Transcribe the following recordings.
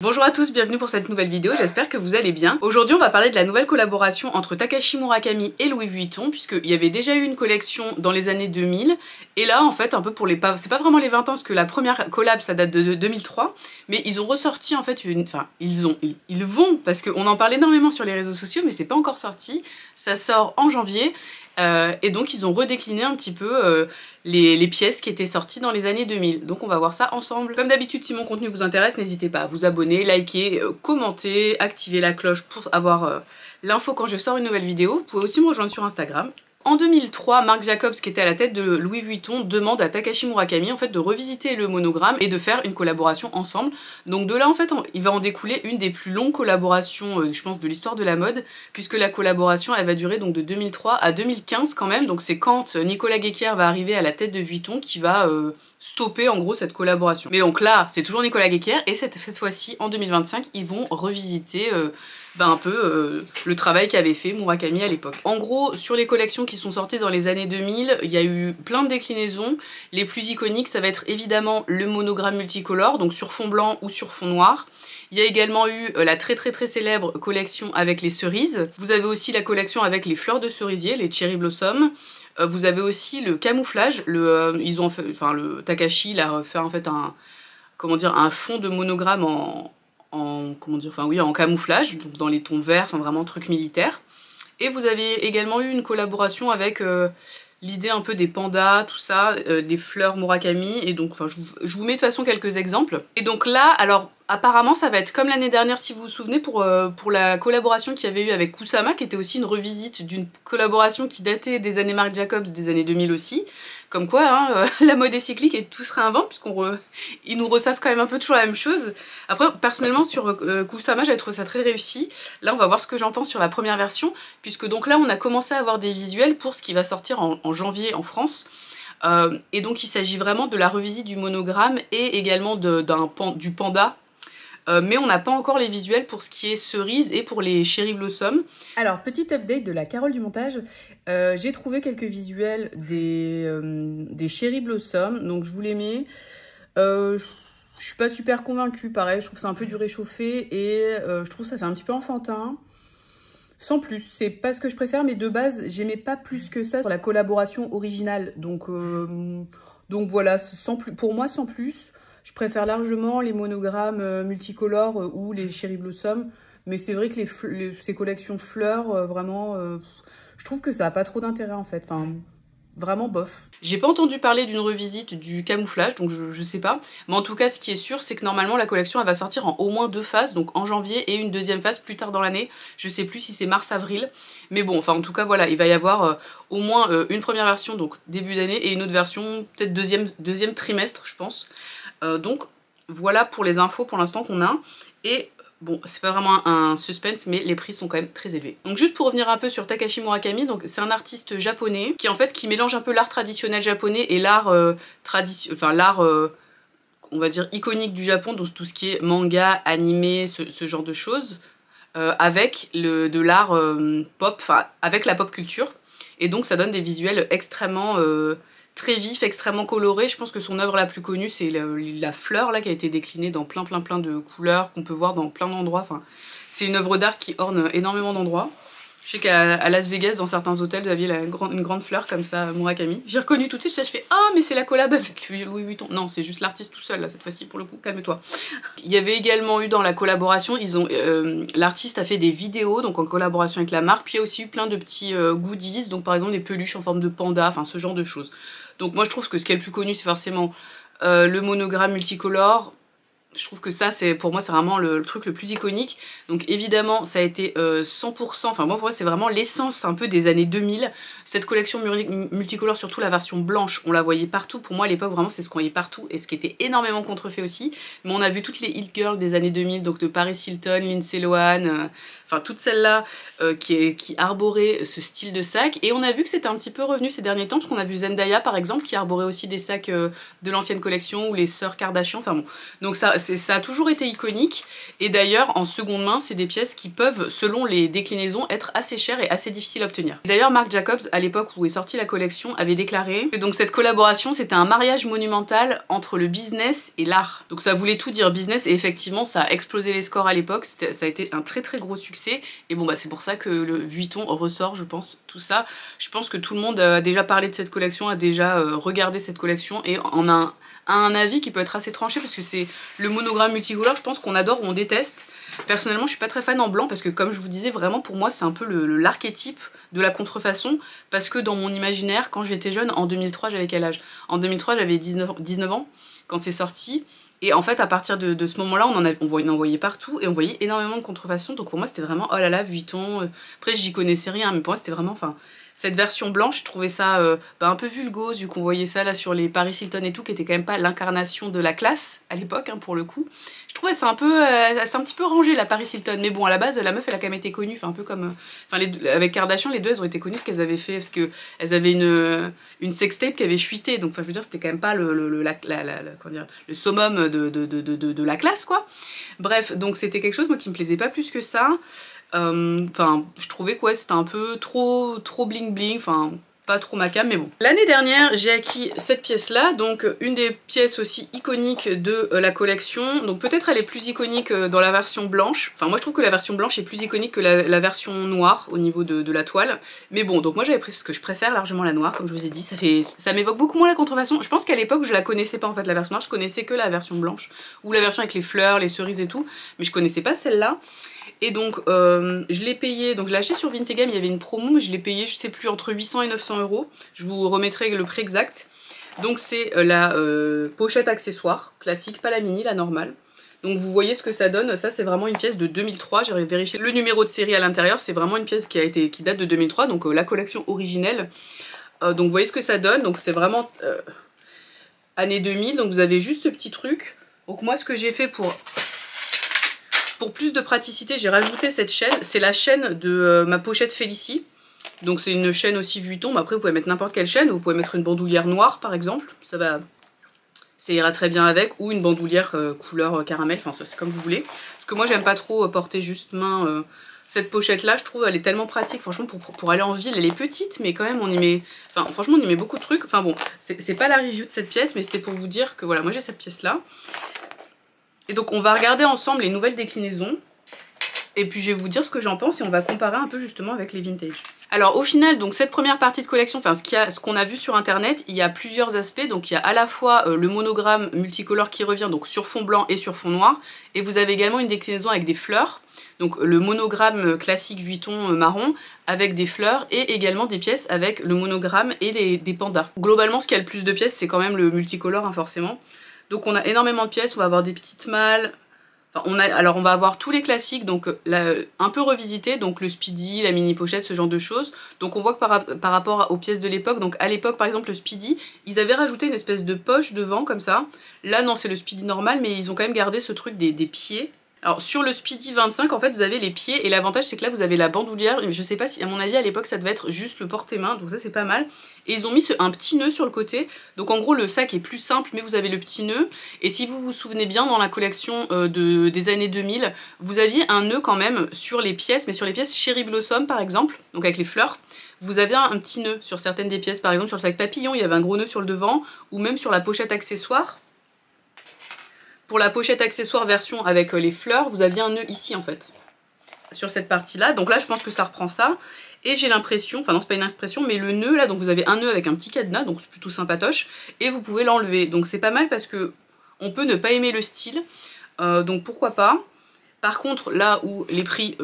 Bonjour à tous, bienvenue pour cette nouvelle vidéo, j'espère que vous allez bien. Aujourd'hui on va parler de la nouvelle collaboration entre Takashi Murakami et Louis Vuitton, puisqu'il y avait déjà eu une collection dans les années 2000, et là en fait un peu pour les... c'est pas vraiment les 20 ans, parce que la première collab ça date de 2003, mais ils ont ressorti en fait une... Enfin, ils vont, parce qu'on en parle énormément sur les réseaux sociaux, mais c'est pas encore sorti, ça sort en janvier, et donc ils ont redécliné un petit peu les pièces qui étaient sorties dans les années 2000. Donc on va voir ça ensemble. Comme d'habitude, si mon contenu vous intéresse, n'hésitez pas à vous abonner, liker, commenter, activer la cloche pour avoir l'info quand je sors une nouvelle vidéo. Vous pouvez aussi me rejoindre sur Instagram. En 2003, Marc Jacobs, qui était à la tête de Louis Vuitton, demande à Takashi Murakami en fait de revisiter le monogramme et de faire une collaboration ensemble. Donc de là en fait il va en découler une des plus longues collaborations je pense de l'histoire de la mode, puisque la collaboration elle va durer donc de 2003 à 2015 quand même. Donc c'est quand Nicolas Guéquière va arriver à la tête de Vuitton qui va stopper en gros cette collaboration. Mais donc là c'est toujours Nicolas Guéquière et cette fois-ci en 2025 ils vont revisiter un peu le travail qu'avait fait Murakami à l'époque. En gros, sur les collections qui sont sorties dans les années 2000, il y a eu plein de déclinaisons. Les plus iconiques, ça va être évidemment le monogramme multicolore, donc sur fond blanc ou sur fond noir. Il y a également eu la très célèbre collection avec les cerises. Vous avez aussi la collection avec les fleurs de cerisier, les cherry blossom. Vous avez aussi le camouflage. Ils ont fait, enfin le Takashi il a fait en fait un fond de monogramme en camouflage, donc dans les tons verts, enfin vraiment truc militaire. Et vous avez également eu une collaboration avec l'idée un peu des pandas, tout ça, des fleurs Murakami, et donc je vous mets de toute façon quelques exemples. Et donc là, alors apparemment ça va être comme l'année dernière si vous vous souvenez pour la collaboration qu'il y avait eu avec Kusama, qui était aussi une revisite d'une collaboration qui datait des années Marc Jacobs, des années 2000 aussi. Comme quoi, hein, la mode est cyclique et tout se réinvente, puisqu'ils nous ressassent quand même un peu toujours la même chose. Après, personnellement, sur Kusama, j'avais trouvé ça très réussi. Là, on va voir ce que j'en pense sur la première version, puisque donc là, on a commencé à avoir des visuels pour ce qui va sortir en janvier en France. Et donc, il s'agit vraiment de la revisite du monogramme et également du panda. Mais on n'a pas encore les visuels pour ce qui est cerise et pour les cherry blossom. Alors, petit update de la Carole du montage. J'ai trouvé quelques visuels des cherry blossom, donc je vous les mets. Je suis pas super convaincue, pareil, je trouve ça un peu du réchauffé et je trouve ça fait un petit peu enfantin. Sans plus, c'est pas ce que je préfère, mais de base, j'aimais pas plus que ça sur la collaboration originale. Donc voilà, pour moi, sans plus. Je préfère largement les monogrammes multicolores ou les cherry blossom, mais c'est vrai que ces collections fleurs, vraiment, je trouve que ça n'a pas trop d'intérêt en fait. Enfin, vraiment bof. J'ai pas entendu parler d'une revisite du camouflage, donc je sais pas. Mais en tout cas, ce qui est sûr, c'est que normalement la collection elle va sortir en au moins 2 phases, donc en janvier et une deuxième phase plus tard dans l'année. Je sais plus si c'est mars-avril, mais bon, enfin en tout cas voilà, il va y avoir au moins une première version, donc début d'année, et une autre version peut-être deuxième trimestre, je pense. Donc voilà pour les infos pour l'instant qu'on a. Et bon, c'est pas vraiment un suspense, mais les prix sont quand même très élevés. Donc juste pour revenir un peu sur Takashi Murakami, donc c'est un artiste japonais qui mélange un peu l'art traditionnel japonais et l'art on va dire iconique du Japon, donc tout ce qui est manga, animé, ce genre de choses, avec de l'art pop, enfin avec la pop culture. Et donc ça donne des visuels extrêmement très vif, extrêmement coloré. Je pense que son œuvre la plus connue c'est la fleur là qui a été déclinée dans plein de couleurs qu'on peut voir dans plein d'endroits. Enfin, c'est une œuvre d'art qui orne énormément d'endroits. Je sais qu'à Las Vegas, dans certains hôtels, vous aviez une grande fleur comme ça, Murakami. J'ai reconnu tout de suite, je fais « Ah, mais c'est la collab avec Louis Vuitton !» Non, c'est juste l'artiste tout seul, là, cette fois-ci, pour le coup, calme-toi. Il y avait également eu dans la collaboration, l'artiste a fait des vidéos, donc en collaboration avec la marque, puis il y a aussi eu plein de petits goodies, donc par exemple des peluches en forme de panda, enfin ce genre de choses. Donc moi je trouve que ce qui est le plus connu, c'est forcément le monogramme multicolore. Je trouve que ça, pour moi, c'est vraiment le truc le plus iconique. Donc évidemment, ça a été 100%, enfin moi pour moi, c'est vraiment l'essence un peu des années 2000. Cette collection multicolore, surtout la version blanche, on la voyait partout. Pour moi, à l'époque, vraiment, c'est ce qu'on voyait partout et ce qui était énormément contrefait aussi. Mais on a vu toutes les hit girls des années 2000, donc de Paris Hilton, Lindsay Lohan, enfin toutes celles-là qui arboraient ce style de sac. Et on a vu que c'était un petit peu revenu ces derniers temps, parce qu'on a vu Zendaya, par exemple, qui arborait aussi des sacs de l'ancienne collection, ou les sœurs Kardashian, enfin bon. Donc ça ça a toujours été iconique. Et d'ailleurs, en seconde main, c'est des pièces qui peuvent, selon les déclinaisons, être assez chères et assez difficiles à obtenir. D'ailleurs, Marc Jacobs, à l'époque où est sortie la collection, avait déclaré que donc cette collaboration, c'était un mariage monumental entre le business et l'art. Donc ça voulait tout dire business, et effectivement, ça a explosé les scores à l'époque. Ça a été un très très gros succès. Et bon, bah c'est pour ça que le Vuitton ressort, je pense, tout ça. Je pense que tout le monde a déjà parlé de cette collection, a déjà regardé cette collection, et en a un avis qui peut être assez tranché, parce que c'est le monogramme multicolore, je pense qu'on adore ou on déteste. Personnellement, je suis pas très fan en blanc, parce que comme je vous disais, vraiment pour moi c'est un peu l'archétype de la contrefaçon, parce que dans mon imaginaire, quand j'étais jeune, en 2003, j'avais quel âge? En 2003, j'avais 19 ans quand c'est sorti. Et en fait, à partir de ce moment-là, on en voyait partout, et on voyait énormément de contrefaçons. Donc pour moi, c'était vraiment, oh là là, Vuitton. Après, j'y connaissais rien, mais pour moi, c'était vraiment, enfin, cette version blanche, je trouvais ça un peu vulgose, vu qu'on voyait ça là sur les Paris Hilton et tout, qui était quand même pas l'incarnation de la classe, à l'époque, hein, pour le coup. Je trouvais ça un peu, c'est un petit peu rangé, la Paris Hilton. Mais bon, à la base, la meuf, elle a quand même été connue, enfin, un peu comme, avec Kardashian, les deux, elles ont été connues ce qu'elles avaient fait, parce que elles avaient une sextape qui avait fuité. Donc, enfin, je veux dire, c'était quand même pas le summum de la classe, quoi. Bref, donc c'était quelque chose, moi, qui me plaisait pas plus que ça. Enfin, je trouvais que ouais, c'était un peu trop bling bling, enfin pas trop ma cam, mais bon. L'année dernière, j'ai acquis cette pièce-là, donc une des pièces aussi iconiques de la collection. Donc peut-être elle est plus iconique dans la version blanche. Enfin, moi je trouve que la version blanche est plus iconique que la version noire au niveau de la toile. Mais bon, donc moi j'avais pris, parce que je préfère largement la noire, comme je vous ai dit, ça m'évoque beaucoup moins la contrefaçon. Je pense qu'à l'époque, je la connaissais pas en fait, la version noire, je connaissais que la version blanche, ou la version avec les fleurs, les cerises et tout, mais je connaissais pas celle-là. Et donc je l'ai payé, donc je l'ai acheté sur Vintegame, il y avait une promo, mais je l'ai payé, je sais plus, entre 800 et 900 €. Je vous remettrai le prix exact. Donc c'est la pochette accessoire, classique, pas la mini, la normale. Donc vous voyez ce que ça donne, ça c'est vraiment une pièce de 2003, j'ai vérifié le numéro de série à l'intérieur, c'est vraiment une pièce qui date de 2003, donc la collection originelle. Donc vous voyez ce que ça donne, donc c'est vraiment année 2000, donc vous avez juste ce petit truc. Donc moi ce que j'ai fait pour plus de praticité, j'ai rajouté cette chaîne. C'est la chaîne de ma pochette Félicie. Donc c'est une chaîne aussi Vuitton. Mais après, vous pouvez mettre n'importe quelle chaîne. Vous pouvez mettre une bandoulière noire, par exemple. Ça ira très bien avec. Ou une bandoulière couleur caramel. Enfin, c'est comme vous voulez. Parce que moi, j'aime pas trop porter juste main cette pochette-là. Je trouve elle est tellement pratique. Franchement, pour aller en ville, elle est petite. Mais quand même, on y met... Enfin, franchement, on y met beaucoup de trucs. Enfin bon, c'est pas la review de cette pièce. Mais c'était pour vous dire que voilà, moi j'ai cette pièce-là. Et donc on va regarder ensemble les nouvelles déclinaisons, et puis je vais vous dire ce que j'en pense et on va comparer un peu justement avec les vintage. Alors au final, donc cette première partie de collection, enfin ce qu'on a vu sur internet, il y a plusieurs aspects. Donc il y a à la fois le monogramme multicolore qui revient donc sur fond blanc et sur fond noir, et vous avez également une déclinaison avec des fleurs. Donc le monogramme classique Vuitton marron avec des fleurs, et également des pièces avec le monogramme et des pandas. Globalement ce qui a le plus de pièces, c'est quand même le multicolore, hein, forcément. Donc on a énormément de pièces, on va avoir des petites malles, enfin, on va avoir tous les classiques, donc un peu revisités, donc le Speedy, la mini pochette, ce genre de choses. Donc on voit que par rapport aux pièces de l'époque, donc à l'époque par exemple le Speedy, ils avaient rajouté une espèce de poche devant comme ça. Là non, c'est le Speedy normal, mais ils ont quand même gardé ce truc des pieds. Alors sur le Speedy 25, en fait vous avez les pieds, et l'avantage c'est que là vous avez la bandoulière. Je sais pas si, à mon avis à l'époque ça devait être juste le porte-main, donc ça c'est pas mal. Et ils ont mis un petit nœud sur le côté, donc en gros le sac est plus simple, mais vous avez le petit nœud. Et si vous vous souvenez bien, dans la collection des années 2000, vous aviez un nœud quand même sur les pièces, mais sur les pièces Cherry Blossom par exemple, donc avec les fleurs. Vous avez un petit nœud sur certaines des pièces, par exemple sur le sac papillon il y avait un gros nœud sur le devant, ou même sur la pochette accessoire. Pour la pochette accessoire version avec les fleurs, vous aviez un nœud ici en fait, sur cette partie-là. Donc là, je pense que ça reprend ça. Et j'ai l'impression, enfin non, c'est pas une impression, mais le nœud là, donc vous avez un nœud avec un petit cadenas, donc c'est plutôt sympatoche. Et vous pouvez l'enlever. Donc c'est pas mal parce que on peut ne pas aimer le style. Donc pourquoi pas. Par contre, là où les prix...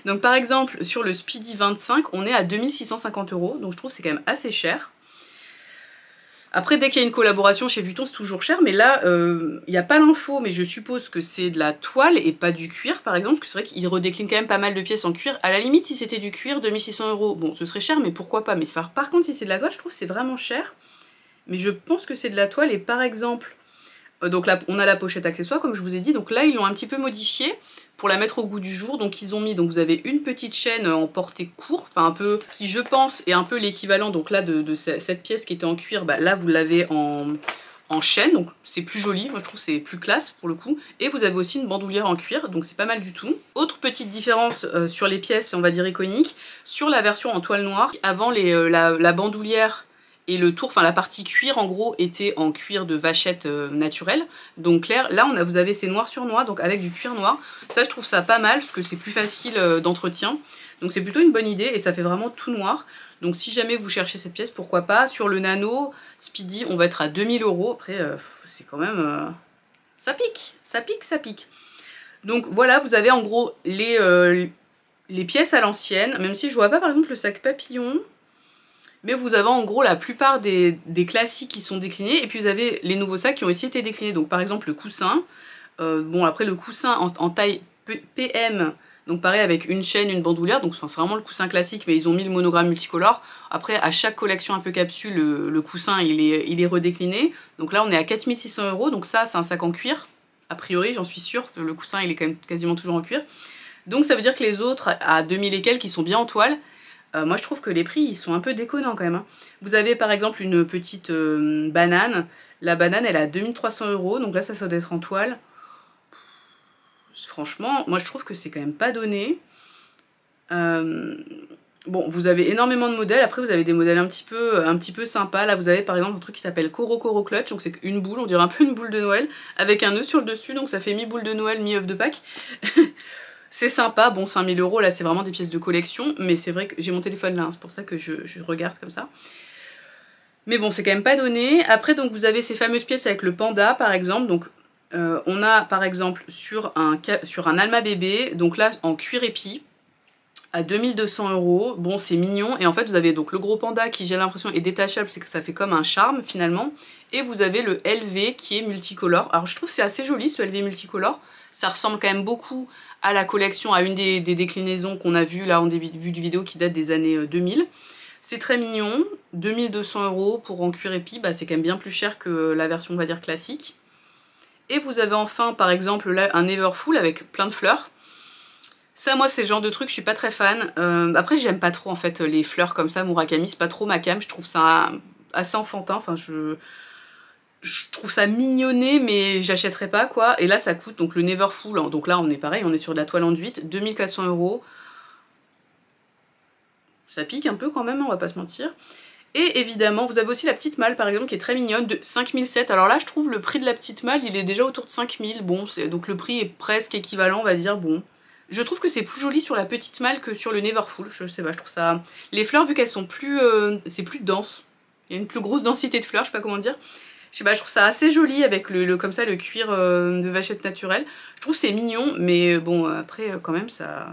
donc par exemple, sur le Speedy 25, on est à 2650 €. Donc je trouve que c'est quand même assez cher. Après, dès qu'il y a une collaboration chez Vuitton, c'est toujours cher, mais là, il n'y a pas l'info, mais je suppose que c'est de la toile et pas du cuir, par exemple, parce que c'est vrai qu'ils redéclinent quand même pas mal de pièces en cuir. À la limite, si c'était du cuir, 2600 €, bon, ce serait cher, mais pourquoi pas. Mais par contre, si c'est de la toile, je trouve que c'est vraiment cher. Mais je pense que c'est de la toile, et par exemple, donc là, on a la pochette accessoire, comme je vous ai dit, donc là, ils l'ont un petit peu modifiée pour la mettre au goût du jour. Donc ils ont mis, donc vous avez une petite chaîne en portée courte, enfin un peu, qui je pense est un peu l'équivalent donc là de cette pièce qui était en cuir, bah là vous l'avez en en chêne, donc c'est plus joli, moi je trouve c'est plus classe pour le coup. Et vous avez aussi une bandoulière en cuir, donc c'est pas mal du tout. Autre petite différence sur les pièces, on va dire iconiques, sur la version en toile noire, avant la bandoulière et le tour, enfin la partie cuir en gros était en cuir de vachette naturelle, donc clair. Là vous avez ces noir sur noir, donc avec du cuir noir. Ça je trouve ça pas mal parce que c'est plus facile d'entretien. Donc c'est plutôt une bonne idée et ça fait vraiment tout noir. Donc si jamais vous cherchez cette pièce, pourquoi pas. Sur le Nano Speedy, on va être à 2000 €. Après, c'est quand même... ça pique, ça pique, ça pique. Donc voilà, vous avez en gros les pièces à l'ancienne. Même si je vois pas par exemple le sac papillon. Mais vous avez en gros la plupart des classiques qui sont déclinés. Et puis vous avez les nouveaux sacs qui ont aussi été déclinés. Donc par exemple le coussin. Bon après le coussin en taille PM... Donc pareil avec une chaîne, une bandoulière, donc c'est vraiment le coussin classique, mais ils ont mis le monogramme multicolore. Après à chaque collection un peu capsule, le coussin il est redécliné. Donc là on est à 4600 €, donc ça c'est un sac en cuir. A priori j'en suis sûre, le coussin il est quand même quasiment toujours en cuir. Donc ça veut dire que les autres à 2000 et quelques qui sont bien en toile, moi je trouve que les prix ils sont un peu déconnants quand même. Hein. Vous avez par exemple une petite banane, la banane elle est à 2300 €, donc là ça doit être en toile. Franchement, moi je trouve que c'est quand même pas donné. Bon, vous avez énormément de modèles. Après, vous avez des modèles un petit peu sympas. Là, vous avez par exemple un truc qui s'appelle Coro Clutch. Donc, c'est une boule, on dirait un peu une boule de Noël, avec un nœud sur le dessus. Donc, ça fait mi-boule de Noël, mi-œuf de Pâques. C'est sympa. Bon, 5000 €, là, c'est vraiment des pièces de collection. Mais c'est vrai que j'ai mon téléphone là, hein, c'est pour ça que je regarde comme ça. Mais bon, c'est quand même pas donné. Après, donc, vous avez ces fameuses pièces avec le panda, par exemple. Donc, on a par exemple sur un Alma bébé, donc là en cuir épi, à 2200 €. Bon, c'est mignon. Et en fait, vous avez donc le gros panda qui, j'ai l'impression, est détachable, c'est que ça fait comme un charme finalement. Et vous avez le LV qui est multicolore. Alors, je trouve que c'est assez joli ce LV multicolore. Ça ressemble quand même beaucoup à la collection, à une des déclinaisons qu'on a vues là en début de vidéo qui date des années 2000. C'est très mignon. 2200 € pour en cuir épi, bah, c'est quand même bien plus cher que la version, on va dire, classique. Et vous avez enfin, par exemple, là, un Everfull avec plein de fleurs. Ça, moi, c'est le genre de truc, je suis pas très fan. Après, j'aime pas trop, en fait, les fleurs comme ça, Murakami, c'est pas trop ma came. Je trouve ça assez enfantin, enfin, je trouve ça mignonné, mais j'achèterais pas, quoi. Et là, ça coûte, donc le Neverfull, donc là, on est pareil, on est sur de la toile enduite, 2400 €. Ça pique un peu quand même, on va pas se mentir. Et évidemment, vous avez aussi la petite malle par exemple qui est très mignonne de 5007. Alors là, je trouve le prix de la petite malle, il est déjà autour de 5000. Bon, donc le prix est presque équivalent, on va dire. Bon, je trouve que c'est plus joli sur la petite malle que sur le Neverfull. Je sais pas, je trouve ça... Les fleurs, vu qu'elles sont plus... c'est plus dense. Il y a une plus grosse densité de fleurs, je sais pas comment dire. Je sais pas, je trouve ça assez joli avec comme ça, le cuir de vachette naturelle. Je trouve c'est mignon, mais bon, après, quand même, ça...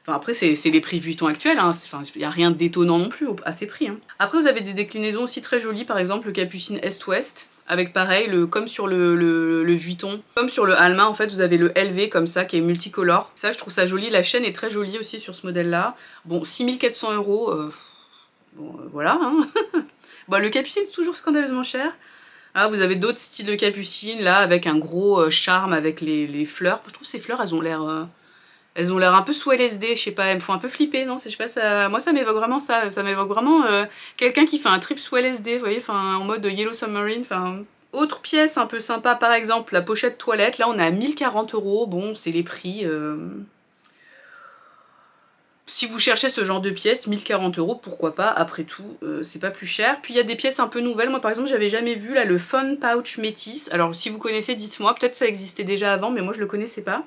Enfin, après, c'est les prix Vuitton actuels, hein. Il n'y a rien d'étonnant non plus à ces prix. Hein. Après, vous avez des déclinaisons aussi très jolies, par exemple le Capucine Est-Ouest, avec pareil, comme sur le Vuitton, comme sur le Alma, en fait, vous avez le LV comme ça, qui est multicolore. Ça, je trouve ça joli. La chaîne est très jolie aussi sur ce modèle-là. Bon, 6400 €, bon, voilà. Hein. Bon, le Capucine, c'est toujours scandaleusement cher. Là, vous avez d'autres styles de Capucine, là, avec un gros charme, avec les fleurs. Je trouve que ces fleurs, elles ont l'air un peu sous LSD, je sais pas, elles me font un peu flipper, non? Je sais pas, ça, moi ça m'évoque vraiment ça m'évoque vraiment quelqu'un qui fait un trip sous LSD, vous voyez, enfin en mode Yellow Submarine, enfin... Autre pièce un peu sympa, par exemple, la pochette toilette, là on est à 1040 €, bon, c'est les prix... Si vous cherchez ce genre de pièces, 1040 €, pourquoi pas, après tout, c'est pas plus cher. Puis il y a des pièces un peu nouvelles, moi par exemple j'avais jamais vu là le Fun Pouch Métis, alors si vous connaissez dites-moi, peut-être ça existait déjà avant, mais moi je le connaissais pas.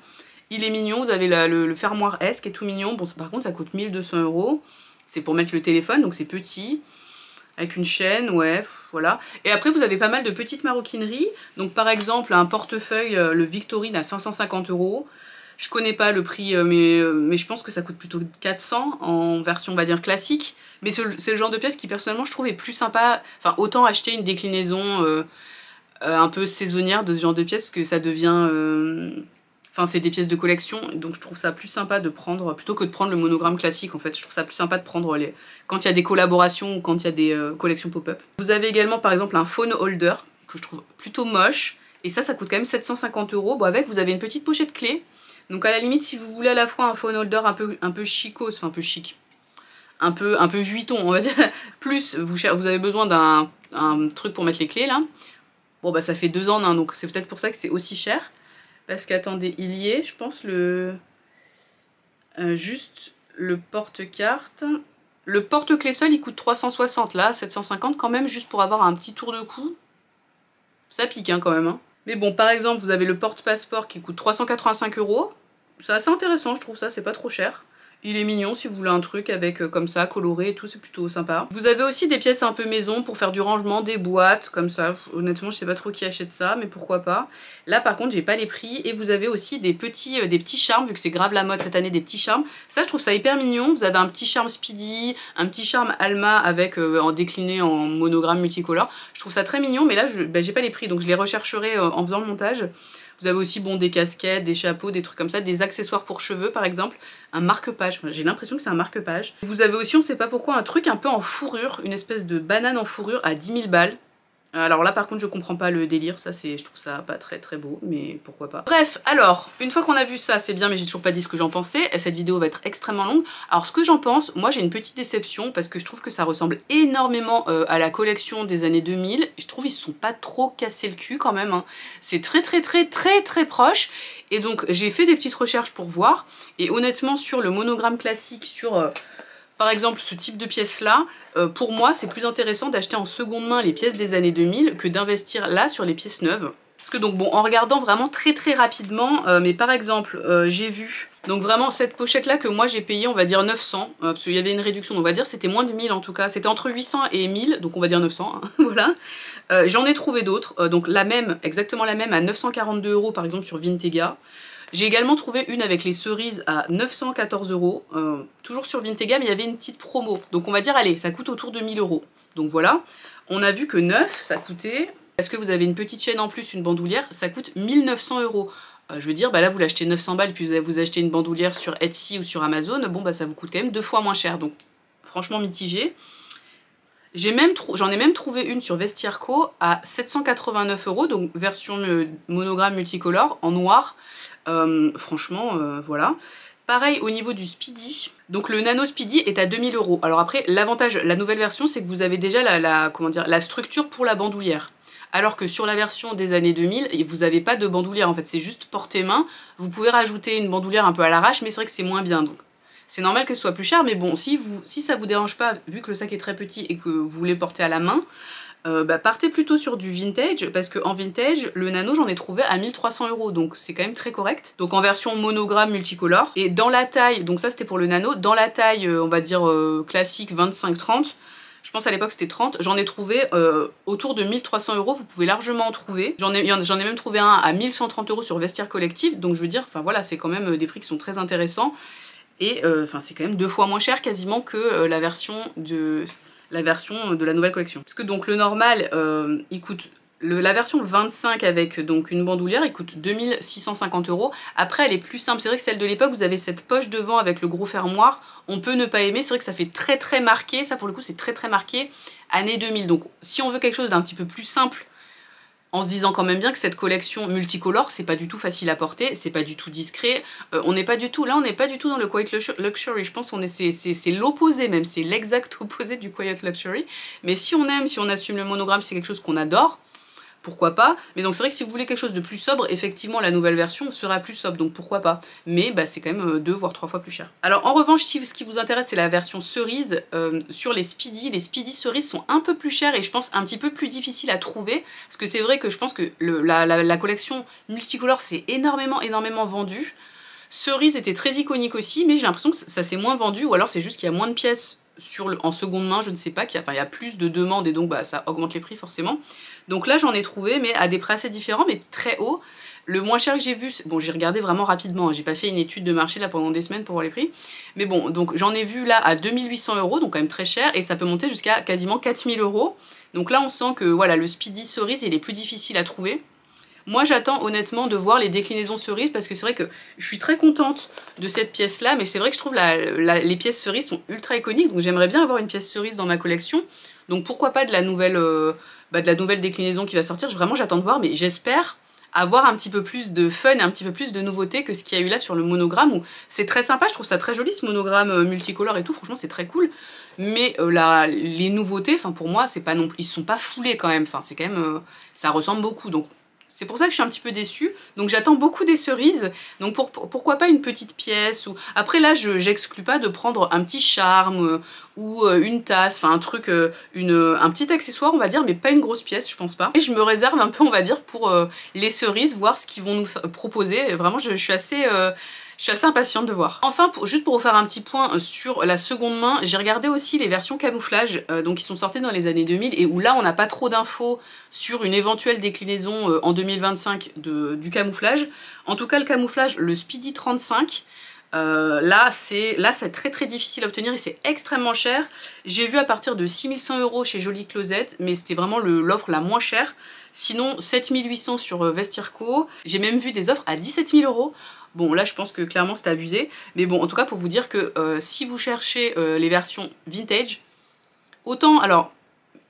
Il est mignon, vous avez le fermoir S qui est tout mignon. Bon, par contre, ça coûte 1200 €. C'est pour mettre le téléphone, donc c'est petit. Avec une chaîne, ouais, voilà. Et après, vous avez pas mal de petites maroquineries. Donc, par exemple, un portefeuille, le Victorine à 550 €. Je connais pas le prix, mais je pense que ça coûte plutôt 400 en version, on va dire, classique. Mais c'est le genre de pièce qui, personnellement, je trouve est plus sympa. Enfin, autant acheter une déclinaison un peu saisonnière de ce genre de pièces que ça devient... Enfin, c'est des pièces de collection, donc je trouve ça plus sympa de prendre, plutôt que de prendre le monogramme classique en fait, je trouve ça plus sympa de prendre quand il y a des collaborations ou quand il y a des collections pop-up. Vous avez également par exemple un phone holder, que je trouve plutôt moche, et ça coûte quand même 750 €. Bon, avec, vous avez une petite pochette clé, donc à la limite, si vous voulez à la fois un phone holder un peu chicos, enfin un peu chic, un peu Vuitton, on va dire, plus vous avez besoin d'un un truc pour mettre les clés là. Bon bah ça fait 2 en 1, donc c'est peut-être pour ça que c'est aussi cher. Parce qu'attendez, il y est, je pense, juste le porte-carte. Le porte-clés seul, il coûte 360, là, 750 quand même, juste pour avoir un petit tour de cou. Ça pique hein, quand même. Hein. Mais bon, par exemple, vous avez le porte-passeport qui coûte 385 €. C'est assez intéressant, je trouve ça, c'est pas trop cher. Il est mignon si vous voulez un truc avec comme ça, coloré et tout, c'est plutôt sympa. Vous avez aussi des pièces un peu maison pour faire du rangement, des boîtes, comme ça. Honnêtement, je sais pas trop qui achète ça, mais pourquoi pas. Là, par contre, j'ai pas les prix. Et vous avez aussi des petits charmes, vu que c'est grave la mode cette année, des petits charmes. Ça, je trouve ça hyper mignon. Vous avez un petit charme Speedy, un petit charme Alma avec en décliné en monogramme multicolore. Je trouve ça très mignon, mais là, j'ai pas les prix, donc je les rechercherai en faisant le montage. Vous avez aussi bon, des casquettes, des chapeaux, des trucs comme ça, des accessoires pour cheveux par exemple, un marque-page, enfin, j'ai l'impression que c'est un marque-page. Vous avez aussi, on sait pas pourquoi, un truc un peu en fourrure, une espèce de banane en fourrure à 10 000 balles. Alors là par contre je comprends pas le délire, ça c'est, je trouve ça pas très très beau, mais pourquoi pas. Bref, alors, une fois qu'on a vu ça, c'est bien, mais j'ai toujours pas dit ce que j'en pensais, et cette vidéo va être extrêmement longue. Alors ce que j'en pense, moi j'ai une petite déception, parce que je trouve que ça ressemble énormément à la collection des années 2000, je trouve ils se sont pas trop cassés le cul quand même, hein. C'est très proche, et donc j'ai fait des petites recherches pour voir, et honnêtement sur le monogramme classique, sur... par exemple, ce type de pièces-là, pour moi, c'est plus intéressant d'acheter en seconde main les pièces des années 2000 que d'investir là sur les pièces neuves. Parce que donc, bon, en regardant vraiment très rapidement, mais par exemple, j'ai vu, donc vraiment cette pochette-là que moi j'ai payé, on va dire 900, parce qu'il y avait une réduction, donc on va dire c'était moins de 1000 en tout cas, c'était entre 800 et 1000, donc on va dire 900, hein, voilà. J'en ai trouvé d'autres, donc la même, exactement la même, à 942 € par exemple sur Vintega. J'ai également trouvé une avec les cerises à 914 €, toujours sur Vintega, mais il y avait une petite promo. Donc on va dire, allez, ça coûte autour de 1000 €. Donc voilà, on a vu que neuf, ça coûtait... Est-ce que vous avez une petite chaîne en plus, une bandoulière, ça coûte 1900 €. Je veux dire, bah là vous l'achetez 900 balles, puis vous achetez une bandoulière sur Etsy ou sur Amazon, bon bah ça vous coûte quand même 2 fois moins cher, donc franchement mitigé. J'en ai même trouvé une sur Vestiaire.co à 789 €, donc version monogramme multicolore, en noir. Franchement, voilà. Pareil au niveau du Speedy. Donc le Nano Speedy est à 2000 €. Alors après, l'avantage, la nouvelle version, c'est que vous avez déjà comment dire, la structure pour la bandoulière. Alors que sur la version des années 2000, vous n'avez pas de bandoulière en fait, c'est juste portée-main. Vous pouvez rajouter une bandoulière un peu à l'arrache, mais c'est vrai que c'est moins bien. Donc c'est normal que ce soit plus cher, mais bon, si ça vous dérange pas, vu que le sac est très petit et que vous voulez porter à la main, bah partez plutôt sur du vintage, parce qu'en vintage, le nano j'en ai trouvé à 1300 €, donc c'est quand même très correct. Donc en version monogramme multicolore, et dans la taille, donc ça c'était pour le nano, dans la taille on va dire classique 25-30, je pense à l'époque c'était 30, j'en ai trouvé autour de 1300 €, vous pouvez largement en trouver. J'en ai même trouvé un à 1130 € sur Vestiaire Collectif, donc je veux dire, enfin voilà, c'est quand même des prix qui sont très intéressants, et enfin c'est quand même 2 fois moins cher quasiment que la version de la nouvelle collection. Parce que donc le normal, il coûte... la version 25 avec donc une bandoulière, il coûte 2650 €. Après, elle est plus simple. C'est vrai que celle de l'époque, vous avez cette poche devant avec le gros fermoir. On peut ne pas aimer. C'est vrai que ça fait très marqué. Ça, pour le coup, c'est très marqué. Année 2000. Donc, si on veut quelque chose d'un petit peu plus simple, en se disant quand même bien que cette collection multicolore, c'est pas du tout facile à porter, c'est pas du tout discret, on n'est pas du tout, là on n'est pas du tout dans le Quiet Luxury, je pense qu'on est, c'est l'opposé même, c'est l'exact opposé du Quiet Luxury, mais si on aime, si on assume le monogramme, c'est quelque chose qu'on adore, pourquoi pas, mais donc c'est vrai que si vous voulez quelque chose de plus sobre, effectivement la nouvelle version sera plus sobre, donc pourquoi pas, mais bah, c'est quand même 2 voire 3 fois plus cher. Alors en revanche, si ce qui vous intéresse c'est la version cerise, sur les Speedy cerises sont un peu plus chères et je pense un petit peu plus difficiles à trouver, parce que c'est vrai que je pense que la collection multicolore c'est énormément vendu. Cerise était très iconique aussi, mais j'ai l'impression que ça s'est moins vendu, ou alors c'est juste qu'il y a moins de pièces en seconde main, je ne sais pas, il y a plus de demandes et donc bah, ça augmente les prix forcément. Donc là j'en ai trouvé, mais à des prix assez différents, mais très hauts. Le moins cher que j'ai vu, bon j'ai regardé vraiment rapidement, hein, j'ai pas fait une étude de marché là pendant des semaines pour voir les prix, mais bon, donc j'en ai vu là à 2800 €, donc quand même très cher, et ça peut monter jusqu'à quasiment 4000 €. Donc là on sent que voilà, le Speedy cerise il est plus difficile à trouver. Moi j'attends honnêtement de voir les déclinaisons cerises, parce que c'est vrai que je suis très contente de cette pièce là, mais c'est vrai que je trouve les pièces cerises sont ultra iconiques, donc j'aimerais bien avoir une pièce cerise dans ma collection, donc pourquoi pas de la nouvelle déclinaison qui va sortir. Vraiment j'attends de voir, mais j'espère avoir un petit peu plus de fun et un petit peu plus de nouveauté que ce qu'il y a eu là sur le monogramme, où c'est très sympa, je trouve ça très joli ce monogramme multicolore et tout, franchement c'est très cool. Mais les nouveautés, enfin pour moi, c'est pas non plus, ils sont pas foulés quand même, enfin c'est quand même, ça ressemble beaucoup, donc c'est pour ça que je suis un petit peu déçue. Donc j'attends beaucoup des cerises, donc pourquoi pas une petite pièce, ou après là j'exclus pas de prendre un petit charme, ou une tasse, enfin un truc, un petit accessoire on va dire, mais pas une grosse pièce, je pense pas. Et je me réserve un peu on va dire pour les cerises, voir ce qu'ils vont nous proposer, et vraiment je suis assez impatiente de voir. Enfin, juste pour vous faire un petit point sur la seconde main, j'ai regardé aussi les versions camouflage, donc qui sont sorties dans les années 2000, et où là on n'a pas trop d'infos sur une éventuelle déclinaison en 2025 du camouflage. En tout cas le camouflage, le Speedy 35, là c'est très très difficile à obtenir et c'est extrêmement cher. J'ai vu à partir de 6100 € chez Jolie Closet, mais c'était vraiment l'offre la moins chère. Sinon 7800 sur Vestirco, j'ai même vu des offres à 17 000 €. Bon là je pense que clairement c'est abusé, mais bon en tout cas pour vous dire que si vous cherchez les versions vintage, autant alors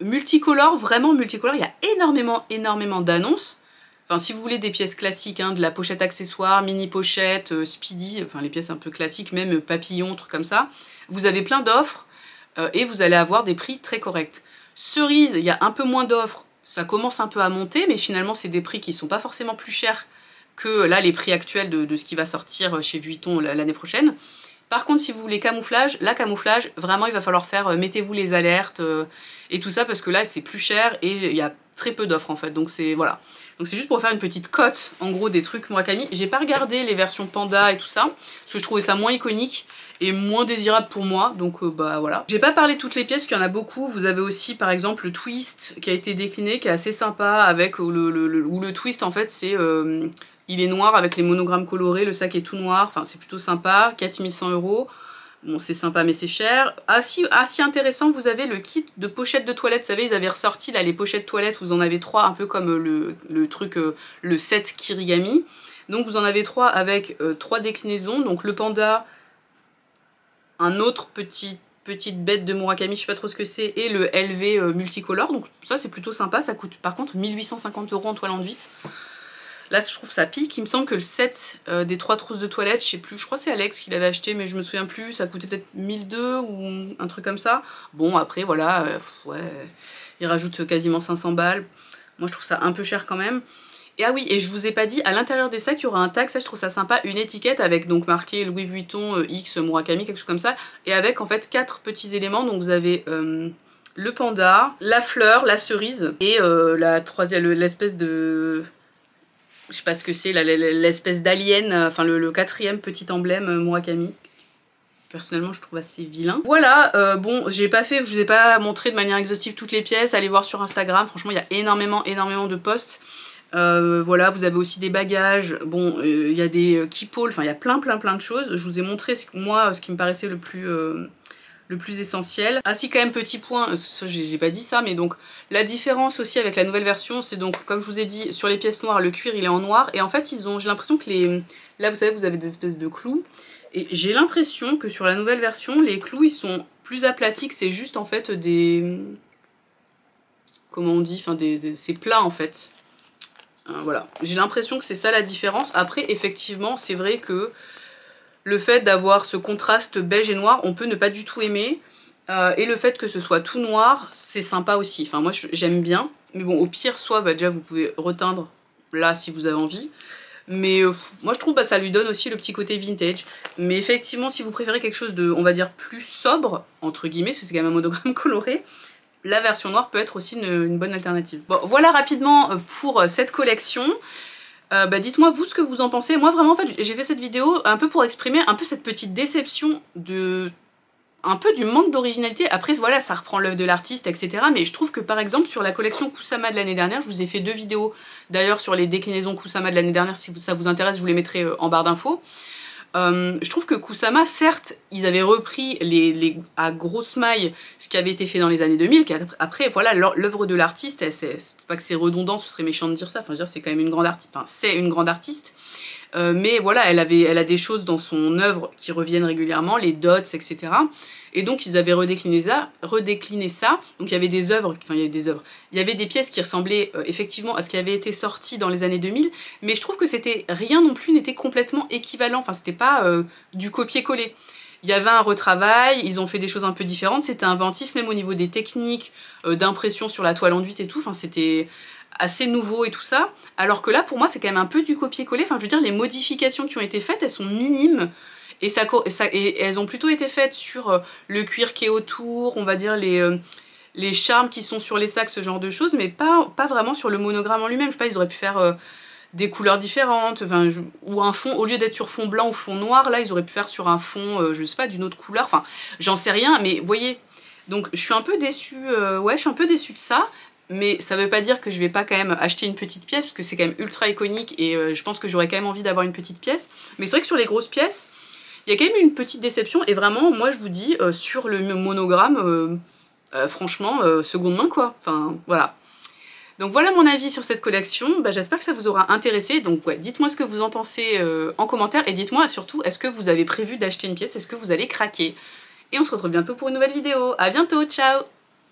multicolore, vraiment multicolore, il y a énormément d'annonces. Enfin si vous voulez des pièces classiques, hein, de la pochette accessoire, mini pochette, speedy, enfin les pièces un peu classiques, même papillon, trucs comme ça, vous avez plein d'offres et vous allez avoir des prix très corrects. Cerise, il y a un peu moins d'offres, ça commence un peu à monter, mais finalement c'est des prix qui sont pas forcément plus chers que là les prix actuels de ce qui va sortir chez Vuitton l'année prochaine. Par contre si vous voulez camouflage, la camouflage, vraiment il va falloir faire, mettez-vous les alertes et tout ça parce que là c'est plus cher et il y a très peu d'offres en fait, donc c'est voilà. Donc c'est juste pour faire une petite cote en gros des trucs Murakami. J'ai pas regardé les versions panda et tout ça, parce que je trouvais ça moins iconique et moins désirable pour moi, donc bah voilà. J'ai pas parlé de toutes les pièces, qu'il y en a beaucoup. Vous avez aussi par exemple le twist qui a été décliné, qui est assez sympa, avec où le twist en fait c'est... il est noir avec les monogrammes colorés, le sac est tout noir, enfin c'est plutôt sympa, 4100 €. Bon c'est sympa mais c'est cher. Ah si intéressant, vous avez le kit de pochettes de toilette, vous savez ils avaient ressorti là les pochettes toilettes, vous en avez 3 un peu comme le truc, le set Kirigami. Donc vous en avez 3 avec 3 déclinaisons, donc le panda, un autre petite bête de Murakami, je sais pas trop ce que c'est, et le LV multicolore, donc ça c'est plutôt sympa, ça coûte par contre 1850 € en toile enduite. Là je trouve ça pique, il me semble que le set des 3 trousses de toilette, je sais plus, je crois que c'est Alex qui l'avait acheté mais je me souviens plus, ça coûtait peut-être 1200 ou un truc comme ça. Bon après voilà, ouais, il rajoute quasiment 500 balles, moi je trouve ça un peu cher quand même. Et ah oui, et je vous ai pas dit, à l'intérieur des sacs il y aura un tag, ça je trouve ça sympa, une étiquette avec donc marqué Louis Vuitton X Murakami, quelque chose comme ça, et avec en fait 4 petits éléments, donc vous avez... le panda, la fleur, la cerise et la troisième, l'espèce de... je sais pas ce que c'est, l'espèce d'alien, enfin le 4e petit emblème Murakami. Personnellement je trouve assez vilain. Voilà, bon j'ai pas fait, je vous ai pas montré de manière exhaustive toutes les pièces, allez voir sur Instagram, franchement il y a énormément de posts. Voilà, vous avez aussi des bagages, bon il y a des keypoles, enfin il y a plein de choses. Je vous ai montré moi ce qui me paraissait le plus essentiel. Ah si quand même petit point, j'ai pas dit ça, mais donc la différence aussi avec la nouvelle version, c'est donc comme je vous ai dit sur les pièces noires, le cuir il est en noir et en fait j'ai l'impression que là vous savez vous avez des espèces de clous et j'ai l'impression que sur la nouvelle version les clous ils sont plus aplatis, que c'est juste en fait des... comment on dit, enfin c'est plat en fait. Voilà, j'ai l'impression que c'est ça la différence. Après effectivement c'est vrai que le fait d'avoir ce contraste beige et noir, on peut ne pas du tout aimer. Et le fait que ce soit tout noir, c'est sympa aussi. Enfin moi j'aime bien. Mais bon au pire soit bah, déjà vous pouvez reteindre là si vous avez envie. Mais moi je trouve bah, ça lui donne aussi le petit côté vintage. Mais effectivement si vous préférez quelque chose de on va dire plus sobre, entre guillemets, parce que c'est quand même un monogramme coloré, la version noire peut être aussi une bonne alternative. Bon voilà rapidement pour cette collection. Bah dites-moi vous ce que vous en pensez. Moi vraiment en fait j'ai fait cette vidéo un peu pour exprimer un peu cette petite déception un peu du manque d'originalité. Après voilà ça reprend l'œuvre de l'artiste etc, mais je trouve que par exemple sur la collection Kusama de l'année dernière, je vous ai fait 2 vidéos d'ailleurs sur les déclinaisons Kusama de l'année dernière, si ça vous intéresse je vous les mettrai en barre d'infos. Je trouve que Kusama, certes, ils avaient repris à grosse maille ce qui avait été fait dans les années 2000, après, voilà, l'œuvre de l'artiste, c'est pas que c'est redondant, ce serait méchant de dire ça, enfin, c'est quand même une grande artiste, enfin, c'est une grande artiste, mais voilà, elle a des choses dans son œuvre qui reviennent régulièrement, les dots, etc. Et donc ils avaient redécliné ça. Donc il y avait des œuvres, enfin il y avait des pièces qui ressemblaient effectivement à ce qui avait été sorti dans les années 2000, mais je trouve que rien non plus n'était complètement équivalent, enfin c'était pas du copier-coller. Il y avait un retravail, ils ont fait des choses un peu différentes, c'était inventif même au niveau des techniques, d'impression sur la toile enduite et tout, enfin c'était assez nouveau et tout ça, alors que là pour moi c'est quand même un peu du copier-coller, enfin je veux dire les modifications qui ont été faites elles sont minimes, et elles ont plutôt été faites sur le cuir qui est autour, on va dire les charmes qui sont sur les sacs, ce genre de choses, mais pas vraiment sur le monogramme en lui-même. Je sais pas, ils auraient pu faire des couleurs différentes, enfin, ou un fond, au lieu d'être sur fond blanc ou fond noir, là ils auraient pu faire sur un fond, je sais pas, d'une autre couleur, enfin j'en sais rien, mais vous voyez, donc je suis un peu déçue, ouais je suis un peu déçue de ça, mais ça veut pas dire que je vais pas quand même acheter une petite pièce, parce que c'est quand même ultra iconique, et je pense que j'aurais quand même envie d'avoir une petite pièce, mais c'est vrai que sur les grosses pièces, il y a quand même une petite déception, et vraiment, moi je vous dis, sur le monogramme, franchement, seconde main quoi, enfin voilà. Donc voilà mon avis sur cette collection, bah, j'espère que ça vous aura intéressé, donc ouais, dites-moi ce que vous en pensez en commentaire, et dites-moi surtout, est-ce que vous avez prévu d'acheter une pièce, est-ce que vous allez craquer? Et on se retrouve bientôt pour une nouvelle vidéo, à bientôt, ciao!